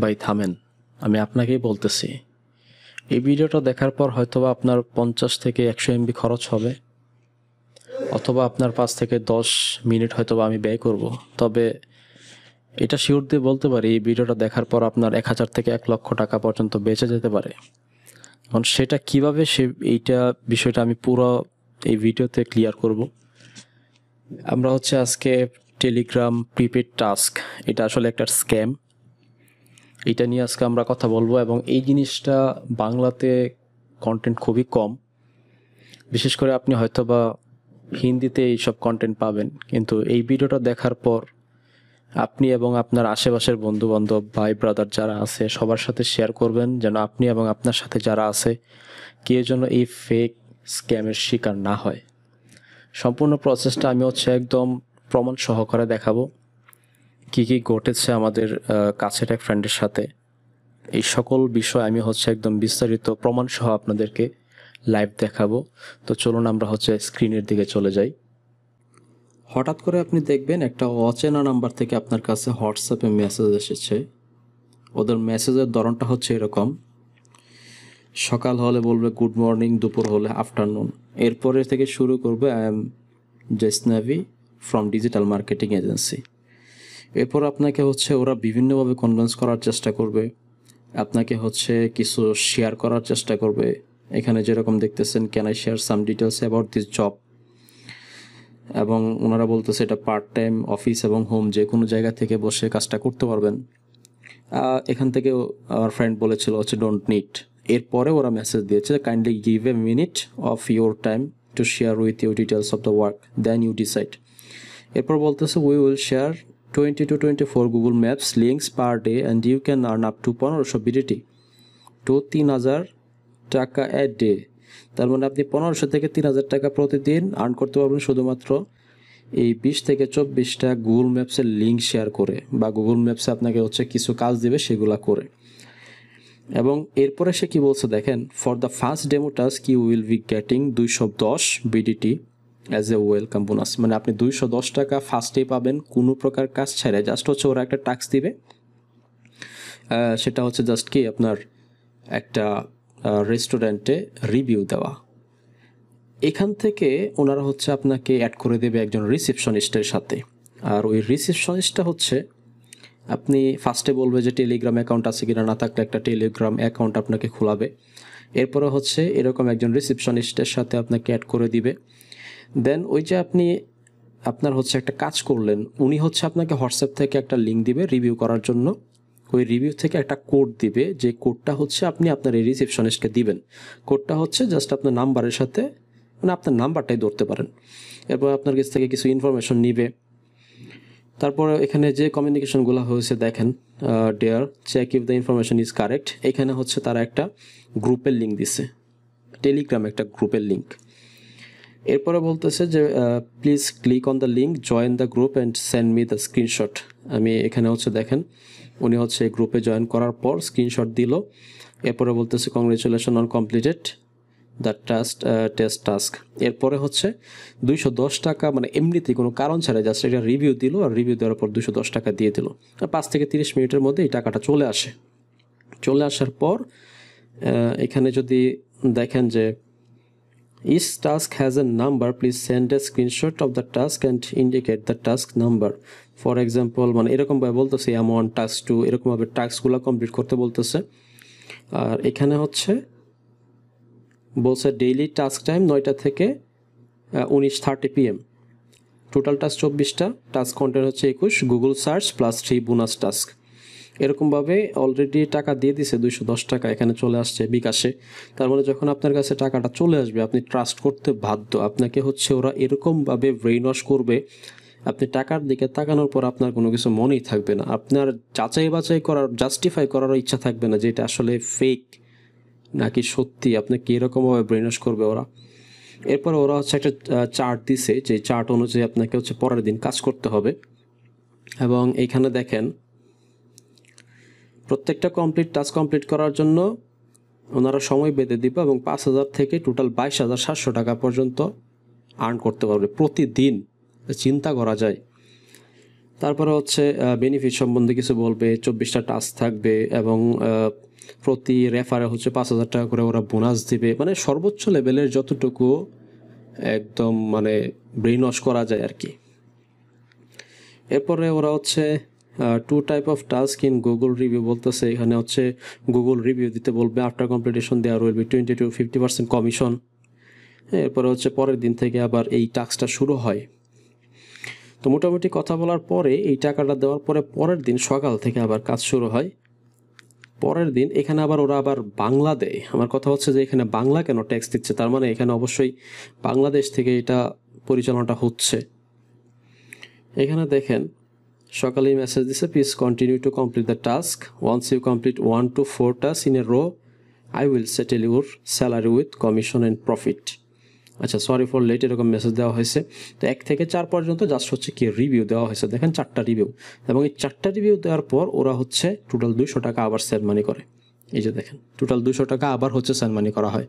ভাই থামেন, আমি আপনাকেই বলতেছি। এই ভিডিওটা দেখার পর হয়তোবা আপনার 50 থেকে 100 MB খরচ হবে, অথবা আপনার 5 থেকে 10 মিনিট হয়তোবা আমি ব্যয় করব। তবে এটা শিওর দিয়ে বলতে পারি, এই ভিডিওটা দেখার পর আপনার 1000 থেকে 1 লক্ষ টাকা পর্যন্ত বেঁচে যেতে পারে। এখন সেটা কিভাবে, এইটা বিষয়টা আমি পুরো এই ভিডিওতে ক্লিয়ার করব। আমরা আজকে টেলিগ্রাম প্রিপেড টাস্ক, এটা আসলে একটা স্ক্যাম, এটা নিয়ে আজকে আমরা কথা বলবো। এবং এই জিনিসটা বাংলাতে কন্টেন্ট খুবই কম, বিশেষ করে আপনি হয়তোবা হিন্দিতে এইসব কন্টেন্ট পাবেন, কিন্তু এই ভিডিওটা দেখার পর আপনি এবং আপনার আশেপাশের বন্ধুবান্ধব, ভাই ব্রাদার যারা আছে সবার সাথে শেয়ার করবেন, যেন আপনি এবং আপনার সাথে যারা আছে কেউ যেন এই ফেক স্ক্যামের শিকার না হয়। সম্পূর্ণ প্রসেসটা আমি একদম প্রমাণ সহকারে দেখাবো, কি কি ঘটেছে আমাদের কাছের এক ফ্রেন্ডের সাথে। এই সকল বিষয় আমি একদম বিস্তারিত প্রমাণ সহ আপনাদেরকে লাইভ দেখাবো। তো চলুন আমরা স্ক্রিনের দিকে চলে যাই। হঠাৎ করে আপনি দেখবেন একটা অচেনা নাম্বার থেকে আপনার কাছে হোয়াটসঅ্যাপে মেসেজ এসেছে। ওদের মেসেজের ধরনটা এরকম, সকাল হলে বলবে গুড মর্নিং, দুপুর হলে আফটারনুন, এরপরে থেকে শুরু করবে আই এম জেসনাভি ফ্রম ডিজিটাল মার্কেটিং এজেন্সি। এরপর আপনাকে ওরা বিভিন্নভাবে কনভিন্স করার চেষ্টা করবে, আপনাকে কিছু শেয়ার করার চেষ্টা করবে। এখানে যেরকম দেখতেছেন, can I share some details about this job, এবং ওনারা বলতেছে এটা পার্ট টাইম, অফিস এবং হোম যে কোনো জায়গা থেকে বসে কাজটা করতে পারবেন। এখান থেকে আমার ফ্রেন্ড বলেছিল ডোন্ট নিড। এরপরে ওরা মেসেজ দিয়েছে kindly give a minute of your time to share with you details of the work, then you decide. এরপর বলতেছে we will share 20 to 24 Google maps links per day and you can earn up to 1500 BDT to 3000 taka a day. তার মানে আপনি 1500 থেকে 3000 টাকা প্রতিদিন earn করতে পারবেন শুধুমাত্র এই 20 থেকে 24টা গুগল ম্যাপসের লিঙ্ক শেয়ার করে, বা গুগল ম্যাপসে আপনাকে কিছু কাজ দেবে সেগুলা করে। এবং এরপরে সে কি বলছে দেখেন, for the first demo task you will be getting 210 BDT as a welcome bonus. মানে আপনি 210 টাকা ফার্স্টেই পাবেন, কোনো প্রকার কাজ ছাড়া। জাস্ট ওরা একটা টাস্ক দিবে, সেটা জাস্ট কি আপনার একটা রেস্টুরেন্টে রিভিউ দেওয়া। এখান থেকে ওনারা আপনাকে অ্যাড করে দেবে একজন রিসেপশনিস্টের সাথে। আর ওই রিসেপশনিস্টটা আপনি ফার্স্টে বলবে যে টেলিগ্রাম অ্যাকাউন্ট আছে কিনা, না থাকলে একটা টেলিগ্রাম অ্যাকাউন্ট আপনাকে খোলাবে। এরপরে এরকম একজন রিসেপশনিস্টের সাথে আপনাকে অ্যাড করে দিবে। দেন ওই যে আপনি আপনার একটা কাজ করলেন, উনি আপনাকে হোয়াটসঅ্যাপ থেকে একটা লিঙ্ক দিবে রিভিউ করার জন্য। ওই রিভিউ থেকে একটা কোড দিবে, যে কোডটা আপনি আপনার এই রিসেপশনিস্টকে দিবেন। কোডটা জাস্ট আপনার নাম্বারের সাথে, মানে আপনার নাম্বারটাই ধরতে পারেন। এরপর আপনার কাছ থেকে কিছু ইনফরমেশন নিবে। তারপরে এখানে যে কমিউনিকেশনগুলো হয়েছে দেখেন, dear check if the information is correct. এখানে তারা একটা গ্রুপের লিঙ্ক দিছে, টেলিগ্রাম একটা গ্রুপের লিঙ্ক। এরপরে বলতেছে যে please click on the link, join the group and send me the screenshot. আমি এখানে দেখেন উনি গ্রুপে জয়েন করার পর স্ক্রিনশট দিল। এরপরে বলতেছে congratulation on completed the test task. এরপরে 210 টাকা, মানে এমনিতেই কোনো কারণ ছাড়া জাস্ট এটা রিভিউ দিল, আর রিভিউ দেওয়ার পর 210 টাকা দিয়ে দিল। 5 থেকে 30 মিনিটের মধ্যে এই টাকাটা চলে আসে। চলে আসার পর এখানে যদি দেখেন যে each task has a number, please send a screenshot of the task and indicate the task number. For example, মানে এরকমভাবে বলতেছে M1 টাস্ক 2, এরকমভাবে টাস্কগুলো কমপ্লিট করতে বলতেছে। আর এখানে বলছে ডেইলি টাস্ক টাইম 9টা থেকে 19:30 PM, টোটাল টাস্ক 24টা, task content 21, Google search plus 3 bonus task. এরকমভাবে অলরেডি টাকা দিয়ে দিছে 210 টাকা, এখানে চলে আসছে বিকাশে। তার মানে যখন আপনার কাছে টাকাটা চলে আসবে আপনি ট্রাস্ট করতে বাধ্য। আপনাকে ওরা এরকমভাবে ব্রেইন ওয়াশ করবে, আপনি টাকার দিকে তাকানোর পর আপনার কোনো কিছু মনেই থাকবে না, আপনার যাচাই বাছাই করার, জাস্টিফাই করারও ইচ্ছা থাকবে না যে এটা আসলে ফেক নাকি সত্যি। আপনাকে এরকমভাবে ব্রেইন ওয়াশ করবে ওরা। এরপর ওরা একটা চার্ট দিছে, যে চার্ট অনুযায়ী আপনাকে পরের দিন কাজ করতে হবে। এবং এইখানে দেখেন প্রত্যেকটা টাস্ক কমপ্লিট করার জন্য ওনারা সময় বেঁধে দিবে, এবং 5,000 থেকে টোটাল 22,700 টাকা পর্যন্ত আর্ন করতে পারবে প্রতিদিন। চিন্তা করা যায়। তারপরে হচ্ছে বেনিফিট সম্বন্ধে কিছু বলবে, 24টা টাস্ক থাকবে এবং প্রতি রেফারে হচ্ছে 5,000 টাকা করে ওরা বোনাস দিবে, মানে সর্বোচ্চ লেভেলের যতটুকু একদম মানে ব্রেইন ওয়াশ করা যায় আর কি। এরপরে ওরা হচ্ছে 2 type of task in Google review বলতেছে, এখানে হচ্ছে গুগল রিভিউ দিতে বলবে। আফটার কমপ্লিটেশন দেওয়ার উইল বি 20 to 50% কমিশন। এরপরে হচ্ছে পরের দিন থেকে আবার এই টাস্কটা শুরু হয়। তো মোটামুটি কথা বলার পরে এই টাকাটা দেওয়ার পরে পরের দিন সকাল থেকে আবার কাজ শুরু হয়। পরের দিন এখানে আবার ওরা আবার বাংলা দেয়। আমার কথা হচ্ছে যে এখানে বাংলা কেন ট্যাক্স দিচ্ছে, তার মানে এখানে অবশ্যই বাংলাদেশ থেকে এটা পরিচালনাটা হচ্ছে। এখানে দেখেন সকালেই মেসেজ দিছে, please continue to complete the task, once you complete 1 to 4 task in a row I will settle your salary with commission and profit. আচ্ছা, সরি ফর লেট, এরকম মেসেজ দেওয়া হয়েছে। তো 1 থেকে 4 পর্যন্ত জাস্ট হচ্ছে কি রিভিউ দেওয়া হয়েছে, দেখেন 4টা রিভিউ। এবং এই 4টা রিভিউ দেওয়ার পর ওরা হচ্ছে টোটাল 200 টাকা আবার সেন্ড মানি করে। এই যে দেখেন টোটাল 200 টাকা আবার হচ্ছে সেন্ড মানি করা হয়।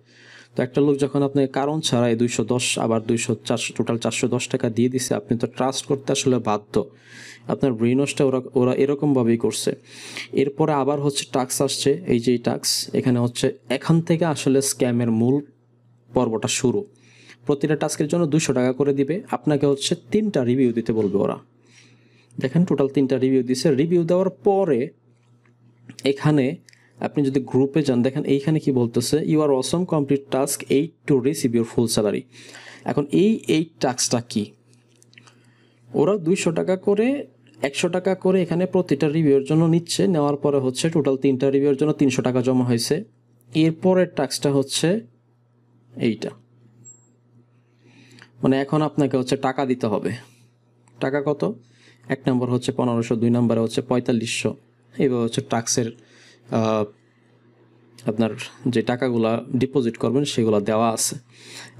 তো একটা লোক যখন আপনি কারণ ছাড়াই 210 আবার 200 400 টোটাল 410 টাকা দিয়ে দিছে, আপনি তো ট্রাস্ট করতে আসলে বাধ্য। আপনার ব্রেইন ওয়াশটা ওরা এরকমভাবেই করছে। এরপরে আবার হচ্ছে টাস্ক আসছে, এই যে এই টাস্ক, এখানে হচ্ছে এখান থেকে আসলে স্ক্যামের মূল পর্বটা শুরু। প্রতিটা টাস্কের জন্য 200 টাকা করে দিবে, আপনাকে হচ্ছে 3টা রিভিউ দিতে বলবে ওরা। দেখেন টোটাল 3টা রিভিউ দিছে। রিভিউ দেওয়ার পরে এখানে আপনি যদি গ্রুপে যান, দেখেন এইখানে কি বলতেছে, you are awesome complete task 8 to receive your full salary. এখন এই টাস্কটা কি, ওরা 200 টাকা করে 100 টাকা করে এখানে প্রতিটা রিভিউর জন্য নিচ্ছে। নেওয়ার পরে হচ্ছে টোটাল 3টা রিভিউর জন্য 300 টাকা জমা হয়েছে। এরপরের টাস্কটা হচ্ছে এইটা, মানে এখন আপনাকে হচ্ছে টাকা দিতে হবে। টাকা কত? 1 নম্বর হচ্ছে 1500, 2 নম্বরে হচ্ছে 4500। এইভাবে হচ্ছে টাক্সের আপনার যে টাকাগুলা ডিপোজিট করবেন সেগুলো দেওয়া আছে।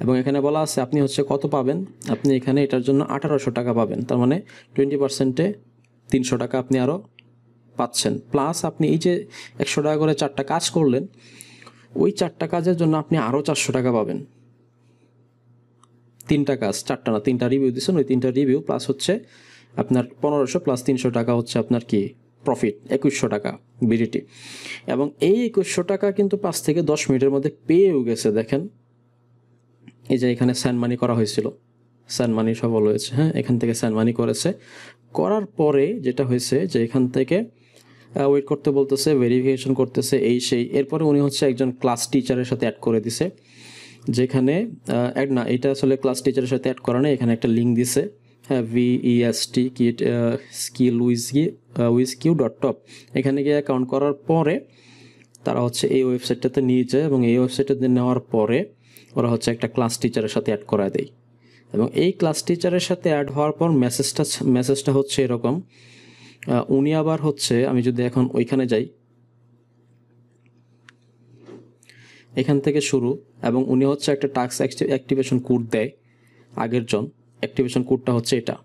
এবং এখানে বলা আছে আপনি হচ্ছে কত পাবেন, আপনি এখানে এটার জন্য 1800 টাকা পাবেন। তার মানে 20%-এ 300 টাকা আপনি আরও পাচ্ছেন। প্লাস আপনি এই যে 100 টাকা করে 4টা কাজ করলেন, ওই 4টা কাজের জন্য আপনি আরও 400 টাকা পাবেন। 3টা কাজ, 4টা না, 3টা রিভিউ দিচ্ছেন, ওই 3টা রিভিউ প্লাস হচ্ছে আপনার 1500 প্লাস 300 টাকা হচ্ছে আপনার কি প্রফিট, 2100 টাকা বিডিটি। এবং এই 2100 টাকা কিন্তু 5 থেকে 10 মিনিটের মধ্যে পেয়েও গেছে। দেখেন এই যে এখানে স্যান্ড মানি করা হয়েছিল, স্যান্ড মানি সফল হয়েছে। হ্যাঁ, এখান থেকে স্যান্ড মানি করেছে। করার পরে যেটা হয়েছে যে এখান থেকে ওয়েট করতে বলতেছে, ভেরিফিকেশন করতেছে, এই সেই। এরপরে উনি হচ্ছে একজন ক্লাস টিচারের সাথে অ্যাড করে দিছে, যেখানে অ্যাড না, এটা আসলে ক্লাস টিচারের সাথে অ্যাড করা নেই, এখানে একটা লিঙ্ক দিছে। হ্যাঁ, VEST কিট স্কিল uiskiu.top, এখানে গিয়ে অ্যাকাউন্ট করার পরে তারা হচ্ছে এই ওয়েবসাইটটাতে নিয়ে যায় এবং এই ওয়েবসাইটটাতে নেওয়ার পরে ওরা হচ্ছে একটা ক্লাস টিচারের সাথে অ্যাড করা দেয়। এবং এই ক্লাস টিচারের সাথে অ্যাড হওয়ার পর মেসেজটা হচ্ছে এরকম। উনি আবার হচ্ছে, আমি যদি এখন ওইখানে যাই, এখান থেকে শুরু, এবং উনি হচ্ছে একটা টাস্ক অ্যাক্টিভেশন কোড দেয় আগের জন। অ্যাক্টিভেশন কোডটা হচ্ছে এটা।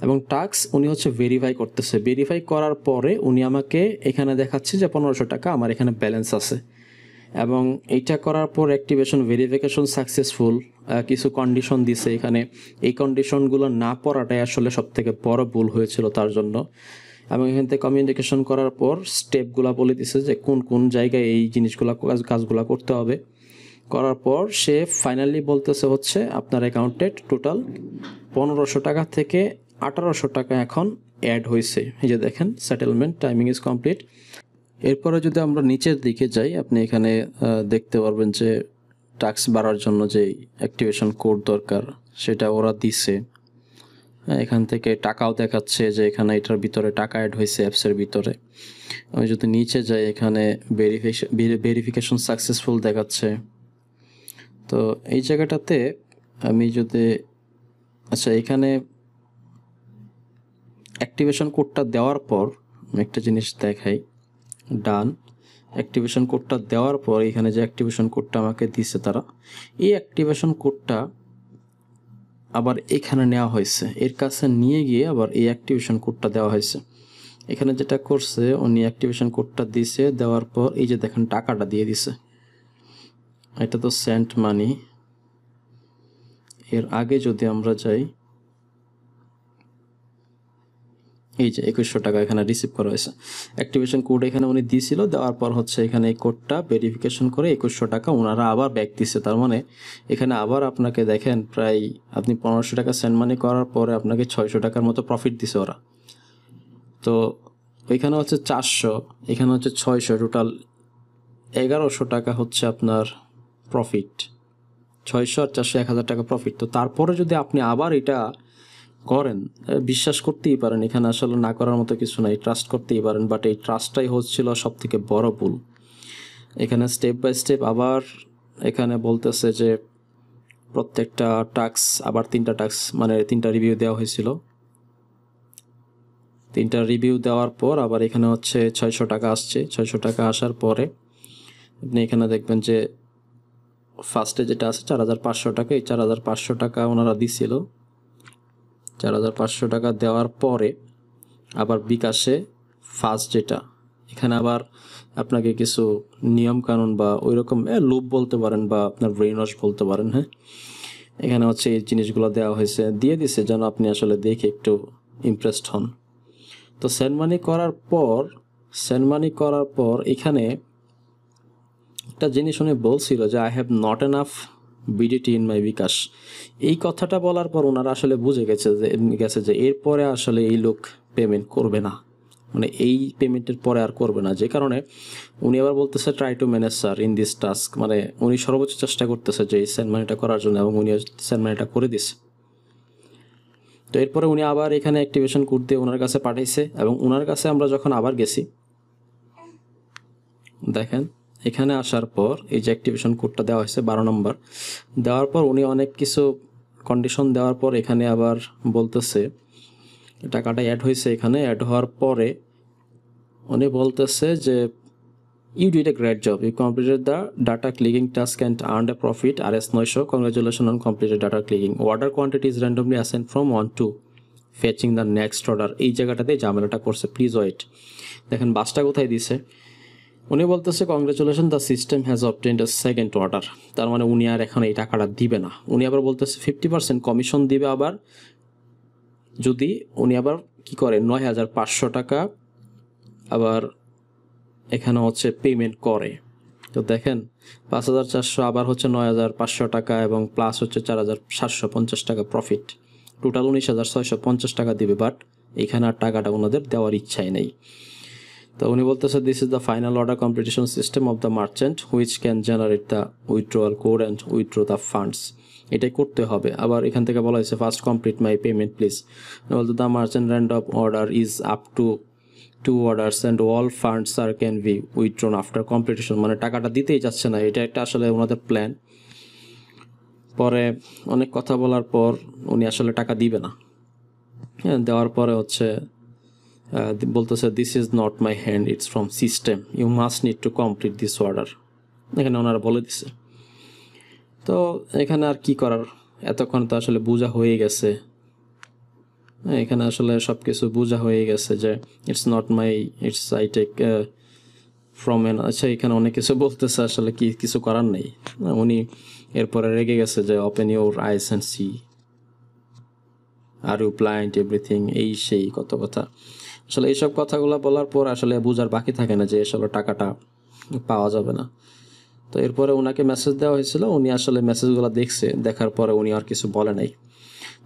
এবং টাস্ক উনি হচ্ছে ভেরিফাই করতেছে। ভেরিফাই করার পরে উনি আমাকে এখানে দেখাচ্ছে যে 1500 টাকা আমার এখানে ব্যালেন্স আছে। এবং এইটা করার পর অ্যাক্টিভেশন ভেরিফিকেশন সাকসেসফুল, কিছু কন্ডিশন দিছে এখানে। এই কন্ডিশনগুলো না পড়াটাই আসলে সবথেকে বড় ভুল হয়েছিল তার জন্য। এবং এখান থেকে কমিউনিকেশন করার পর স্টেপগুলো বলে দিছে যে কোন কোন জায়গায় এই জিনিসগুলো কাজগুলো করতে হবে। করার পর সে ফাইনালি বলতেছে হচ্ছে আপনার অ্যাকাউন্টে টোটাল 1500 টাকা থেকে 1800 টাকা এখন অ্যাড হয়েছে। এই যে দেখেন সেটেলমেন্ট টাইমিং ইজ কমপ্লিট। এরপরে যদি আমরা নিচের দিকে যাই, আপনি এখানে দেখতে পারবেন যে টাস্ক বাড়ার জন্য যে অ্যাক্টিভেশন কোড দরকার সেটা ওরা দিছে। এখান থেকে টাকাও দেখাচ্ছে যে এখানে এটার ভিতরে টাকা অ্যাড হয়েছে অ্যাপসের ভিতরে। আমি যদি নিচে যাই, এখানে ভেরিফিকেশন সাকসেসফুল দেখাচ্ছে। তো এই জায়গাটাতে আমি যদি, আচ্ছা, এখানে অ্যাক্টিভেশন কোডটা দেওয়ার পর আমি একটা জিনিস দেখাই। ডান, অ্যাক্টিভেশন কোডটা দেওয়ার পর এখানে যে অ্যাক্টিভেশন কোডটা আমাকে দিছে তারা, এই অ্যাক্টিভেশন কোডটা আবার এখানে নেওয়া হয়েছে, এর কাছে নিয়ে গিয়ে আবার এই অ্যাক্টিভেশন কোডটা দেওয়া হয়েছে। এখানে যেটা করছে উনি অ্যাক্টিভেশন কোডটা দিছে, দেওয়ার পর এই যে দেখেন টাকাটা দিয়ে দিছে। এটা তো সেন্ট মানি। এর আগে যদি আমরা যাই, এই যে 2100 টাকা এখানে রিসিভ করা হয়েছে। অ্যাক্টিভেশন কোড এখানে উনি দিয়েছিল, দেওয়ার পর হচ্ছে এখানে এই কোডটা ভেরিফিকেশন করে 2100 টাকা ওনারা আবার ব্যাক দিচ্ছে। তার মানে এখানে আবার আপনাকে দেখেন প্রায় আপনি 1500 টাকা সেন্ড মানি করার পরে আপনাকে 600 টাকার মতো প্রফিট দিছে ওরা। তো ওইখানে হচ্ছে 400, এখানে হচ্ছে 600, টোটাল 1100 টাকা হচ্ছে আপনার প্রফিট। 600 আর 400 1000 টাকা প্রফিট। তো তারপরে যদি আপনি আবার এটা করেন, বিশ্বাস করতেই পারেন এখানে আসলে না করার মতো কিছু নাই, ট্রাস্ট করতেই পারেন। বাট এই ট্রাস্টটাই হচ্ছিল সব থেকে বড় ভুল। এখানে স্টেপ বাই স্টেপ আবার এখানে বলতেছে যে প্রত্যেকটা টাস্ক আবার 3টা টাস্ক মানে 3টা রিভিউ দেওয়া হয়েছিল। 3টা রিভিউ দেওয়ার পর আবার এখানে হচ্ছে 600 টাকা আসছে। 600 টাকা আসার পরে আপনি এখানে দেখবেন যে ফার্স্টে যেটা আছে 4500 টাকা, এই 4500 টাকা ওনারা দিছিল। 4500 টাকা দেওয়ার পরে আবার বিকাশে ফার্স্ট যেটা, এখানে আবার আপনাকে কিছু নিয়মকানুন বা ওই রকম লুপ বলতে পারেন বা আপনার ব্রেন ওয়াশ বলতে পারেন। হ্যাঁ, এখানে হচ্ছে এই জিনিসগুলো দেওয়া হয়েছে, দিয়ে দিছে যেন আপনি আসলে দেখে একটু ইমপ্রেসড হন। তো সেন্ড মানি করার পর এখানে একটা জিনিস উনি বলছিল যে I have not enough BDT in my bKash. এই কথাটা বলার পর ওনারা আসলে বুঝে গেছে যে এরপরে আসলে এই লোক পেমেন্ট করবে না, মানে এই পেমেন্টের পরে আর করবে না। যে কারণে উনি আবার বলতেছে try to manage sir in this task, মানে উনি সর্বোচ্চ চেষ্টা করতেছে যে এই সেন্ড মানিটা করার জন্য, এবং উনি সেন্ড মানিটা করে দিছে। তো এরপরে উনি আবার এখানে অ্যাক্টিভেশন কোড দিয়ে ওনার কাছে পাঠাইছে, এবং ওনার কাছে আমরা যখন আবার গেছি দেখেন এখানে আসার পর এই যে অ্যাক্টিভেশন কোডটা দেওয়া হয়েছে 12 নম্বর, দেওয়ার পর উনি অনেক কিছু কন্ডিশন দেওয়ার পর এখানে আবার বলতেছে টাকাটা অ্যাড হয়েছে। এখানে অ্যাড হওয়ার পরে উনি বলতেছে যে you did a great job, you completed the data clicking task and earn a profit RS 900, congratulation on completed data clicking, order quantity is randomly assigned from 1 to fetching the next order. এই জায়গাটাতে ঝামেলাটা করছে, please wait. দেখেন বাসটা কোথায় দিছে, উনি বলতেছে congratulation the system has obtained A second order. তার মানে উনি আর এখন এই টাকাটা দিবে না। উনি আবার বলতেছে 50% কমিশন দিবে আবার যদি উনি আবার কি করে 9500 টাকা আবার এখানে হচ্ছে পেমেন্ট করে। তো দেখেন 5400 আবার হচ্ছে 9500 টাকা এবং প্লাস হচ্ছে 4750 টাকা প্রফিট, টোটাল 19650 টাকা দিবে। বাট এখানে আর টাকাটা ওনাদের দেওয়ার ইচ্ছাই নেই। তো উনি বলতেছে this is the final order competition system of the merchant which can generate the withdrawal code and withdraw the funds. এটাই করতে হবে। আবার এখান থেকে বলা হয়েছে first complete my payment please, বলতে the merchant random order is up to 2 orders and all funds are can be withdrawn after competition. মানে টাকাটা দিতেই যাচ্ছে না, এটা একটা আসলে ওনাদের প্ল্যান। পরে অনেক কথা বলার পর উনি আসলে টাকা দিবে না। হ্যাঁ, দেওয়ার পরে হচ্ছে বলতেছে this is not my hand, it's from system, you must need to complete this order. এখানে ওনারা বলে দিছে। তো এখানে আর কি করার, এতক্ষণ তো আসলে বোঝা হয়ে গেছে। এখানে আসলে সব কিছু বোঝা হয়ে গেছে যে it's not my, it's I take from an. আচ্ছা, এখানে অনেক কিছু বলতেছে, আসলে কি কিছু করার নেই। উনি এরপরে রেগে গেছে যে open your eyes and see, are you blind everything, এই সেই কত কথা। আসলে এইসব কথাগুলো বলার পর আসলে বোঝার বাকি থাকে না যে আসলে টাকাটা পাওয়া যাবে না। তো এরপরে ওনাকে মেসেজ দেওয়া হয়েছিল, উনি আসলে মেসেজগুলো দেখছে, দেখার পরে উনি আর কিছু বলে নাই।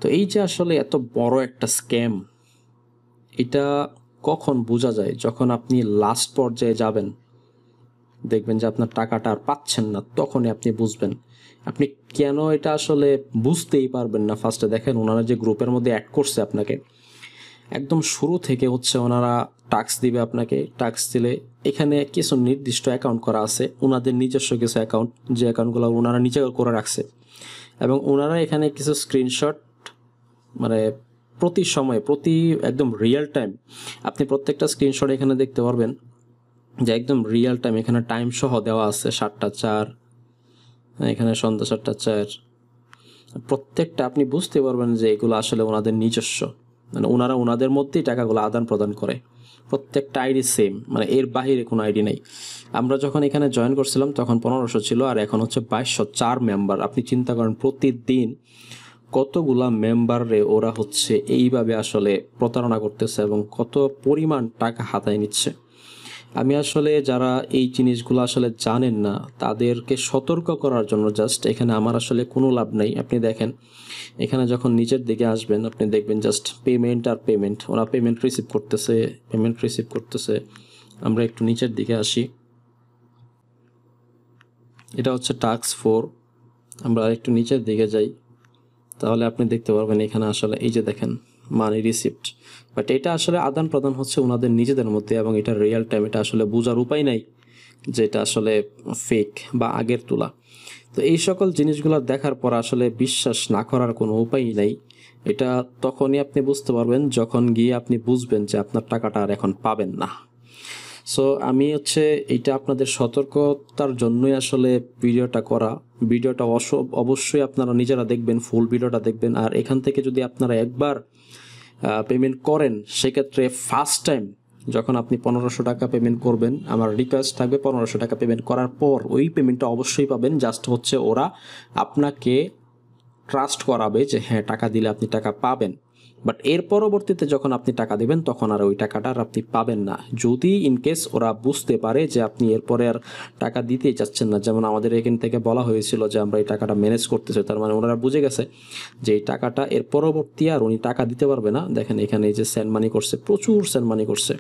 তো এই যে আসলে এত বড় একটা স্ক্যাম, এটা কখন বোঝা যায়? যখন আপনি লাস্ট পর্যায়ে যাবেন, দেখবেন যে আপনার টাকাটা আর পাচ্ছেন না, তখনই আপনি বুঝবেন। আপনি কেন এটা আসলে বুঝতেই পারবেন না। ফার্স্টে দেখেন ওনারা যে গ্রুপের মধ্যে অ্যাড করছে আপনাকে, একদম শুরু থেকে হচ্ছে ওনারা টাস্ক দিবে আপনাকে। টাস্ক দিলে এখানে কিছু নির্দিষ্ট অ্যাকাউন্ট করা আছে, ওনাদের নিজস্ব কিছু অ্যাকাউন্ট, যে অ্যাকাউন্টগুলো ওনারা নিজে করে রাখছে, এবং ওনারা এখানে কিছু স্ক্রিনশট, মানে প্রতি সময় একদম রিয়েল টাইম আপনি প্রত্যেকটা স্ক্রিনশট এখানে দেখতে পারবেন যে একদম রিয়েল টাইম এখানে টাইম সহ দেওয়া আছে। 7টা 4, এখানে সন্ধ্যা 7টা 4, প্রত্যেকটা আপনি বুঝতে পারবেন যে এগুলো আসলে ওনাদের নিজস্ব, মানে ওনারা ওনাদের মধ্যেই টাকাগুলো আদান প্রদান করে। প্রত্যেকটা আইডি সেম, মানে এর বাহিরে কোনো আইডি নেই। আমরা যখন এখানে জয়েন করছিলাম তখন 1500 ছিল, আর এখন হচ্ছে 2204 মেম্বার। আপনি চিন্তা করেন প্রতিদিন কতগুলা মেম্বারে ওরা হচ্ছে এইভাবে আসলে প্রতারণা করতেছে এবং কত পরিমাণ টাকা হাতায় নিচ্ছে। আমি আসলে যারা এই জিনিসগুলো আসলে জানেন না তাদেরকে সতর্ক করার জন্য জাস্ট এখানে আমার আসলে কোনো লাভ নেই। আপনি দেখেন এখানে যখন নিচের দিকে আসবেন আপনি দেখবেন জাস্ট পেমেন্ট আর পেমেন্ট, ওরা পেমেন্ট রিসিভ করতেছে। আমরা একটু নিচের দিকে আসি, এটা হচ্ছে টাস্ক 4। আমরা একটু নিচের দিকে যাই, তাহলে আপনি দেখতে পারবেন এখানে আসলে এই যে দেখেন মানি রিসিপ্ট, বাট এটা আসলে আদান প্রদান হচ্ছে ওনাদের নিজেদের মধ্যে এবং এটা রিয়েল টাইম, এটা আসলে বোঝার উপায় নাই যে এটা আসলে ফেক বা আগের তোলা। তো এই সকল জিনিসগুলো দেখার পর আসলে বিশ্বাস না করার কোনো উপায়ই নাই। এটা তখনই আপনি বুঝতে পারবেন যখন গিয়ে আপনি বুঝবেন যে আপনার টাকাটা আর এখন পাবেন না। সো আমি হচ্ছে এটা আপনাদের সতর্কতার জন্যই আসলে ভিডিওটা করা। ভিডিওটা অবশ্যই আপনারা নিজেরা দেখবেন, ফুল ভিডিওটা দেখবেন। আর এখান থেকে যদি আপনারা একবার পেমেন্ট করেন সেক্ষেত্রে ফার্স্ট টাইম যখন আপনি 1500 টাকা পেমেন্ট করবেন, আমার রিকোয়েস্ট থাকবে 1500 টাকা পেমেন্ট করার পর ওই পেমেন্টটা অবশ্যই পাবেন। জাস্ট হচ্ছে ওরা আপনাকে ট্রাস্ট করাবে যে হ্যাঁ টাকা দিলে আপনি টাকা পাবেন, বাট এর পরবর্তীতে যখন আপনি টাকা দেবেন তখন আর ওই টাকাটা আর আপনি পাবেন না। যদি ইনকেস ওরা বুঝতে পারে যে আপনি এরপরে আর টাকা দিতেই চাচ্ছেন না, যেমন আমাদের এখান থেকে বলা হয়েছিল যে আমরা এই টাকাটা ম্যানেজ করতেছি, তার মানে ওনারা বুঝে গেছে যে এই টাকাটা এর পরবর্তী আর উনি টাকা দিতে পারবে না। দেখেন এখানে এই যে সেন্ড মানি করছে, প্রচুর সেন্ড মানি করছে।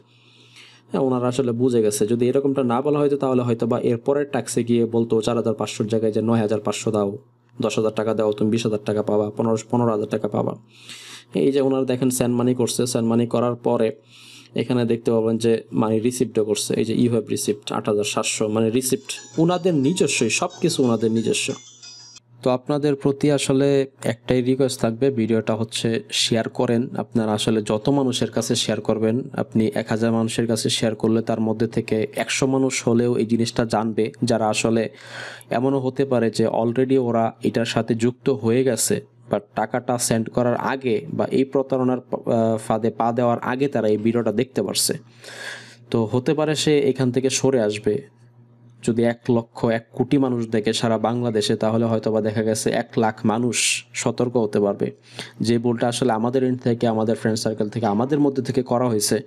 হ্যাঁ, ওনারা আসলে বুঝে গেছে। যদি এরকমটা না বলা হয়তো তাহলে হয়তো বা এরপরের ট্যাক্সে গিয়ে বলতো 4500 জায়গায় যে 9500 দাও, 10,000 টাকা দাও, তুমি 20,000 টাকা পাবা, 15,000 টাকা পাবা। এই যে ওনারা দেখেন সেন্ড মানি করছে, সেন্ড মানি করার পরে এখানে দেখতে পাবেন যে মানি রিসিপ্টও করছে। এই যে ইউ হ্যাভ রিসিপ্ট 8,700, মানে রিসিপ্ট ওনাদের নিজস্বই, সব কিছু ওনাদের নিজস্ব। তো আপনাদের প্রতি আসলে একটাই রিকোয়েস্ট থাকবে, ভিডিওটা হচ্ছে শেয়ার করেন। আপনারা আসলে যত মানুষের কাছে শেয়ার করবেন, আপনি 1000 মানুষের কাছে শেয়ার করলে তার মধ্যে থেকে 100 মানুষ হলেও এই জিনিসটা জানবে, যারা আসলে এমনও হতে পারে যে অলরেডি ওরা এটার সাথে যুক্ত হয়ে গেছে, বাট টাকাটা সেন্ড করার আগে বা এই প্রতারণার ফাঁদে পা দেওয়ার আগে তারা এই ভিডিওটা দেখতে পারছে। তো হতে পারে সে এখান থেকে সরে আসবে। যদি 1 লক্ষ 1 কোটি মানুষ দেখে সারা বাংলাদেশে, তাহলে হয়তো বা দেখা গেছে 1 লাখ মানুষ সতর্ক হতে পারবে যে ভুলটা আসলে আমাদের এন্ড থেকে, আমাদের ফ্রেন্ড সার্কেল থেকে, আমাদের মধ্যে থেকে করা হয়েছে।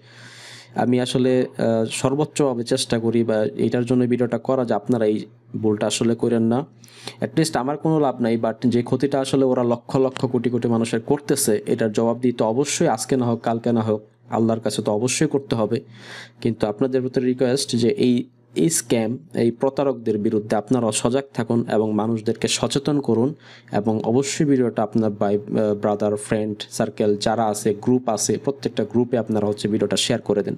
আমি আসলে সর্বোচ্চভাবে চেষ্টা করি বা এটার জন্য ভিডিওটা করা যে আপনারা এই ভুলটা আসলে করেন না। অ্যাটলিস্ট আমার কোনো লাভ নাই, বাট যে ক্ষতিটা আসলে ওরা লক্ষ লক্ষ কোটি কোটি মানুষের করতেছে এটার জবাব দিতে অবশ্যই আজকে না হোক কালকে না হোক আল্লাহর কাছে তো অবশ্যই করতে হবে। কিন্তু আপনাদের ভিতরে রিকোয়েস্ট যে এই স্ক্যাম, এই প্রতারকদের বিরুদ্ধে আপনারা সজাগ থাকুন এবং মানুষদেরকে সচেতন করুন। এবং অবশ্যই ভিডিওটা আপনার ব্রাদার, ফ্রেন্ড সার্কেল যারা আছে, গ্রুপ আছে, প্রত্যেকটা গ্রুপে আপনারা হচ্ছে ভিডিওটা শেয়ার করে দেন।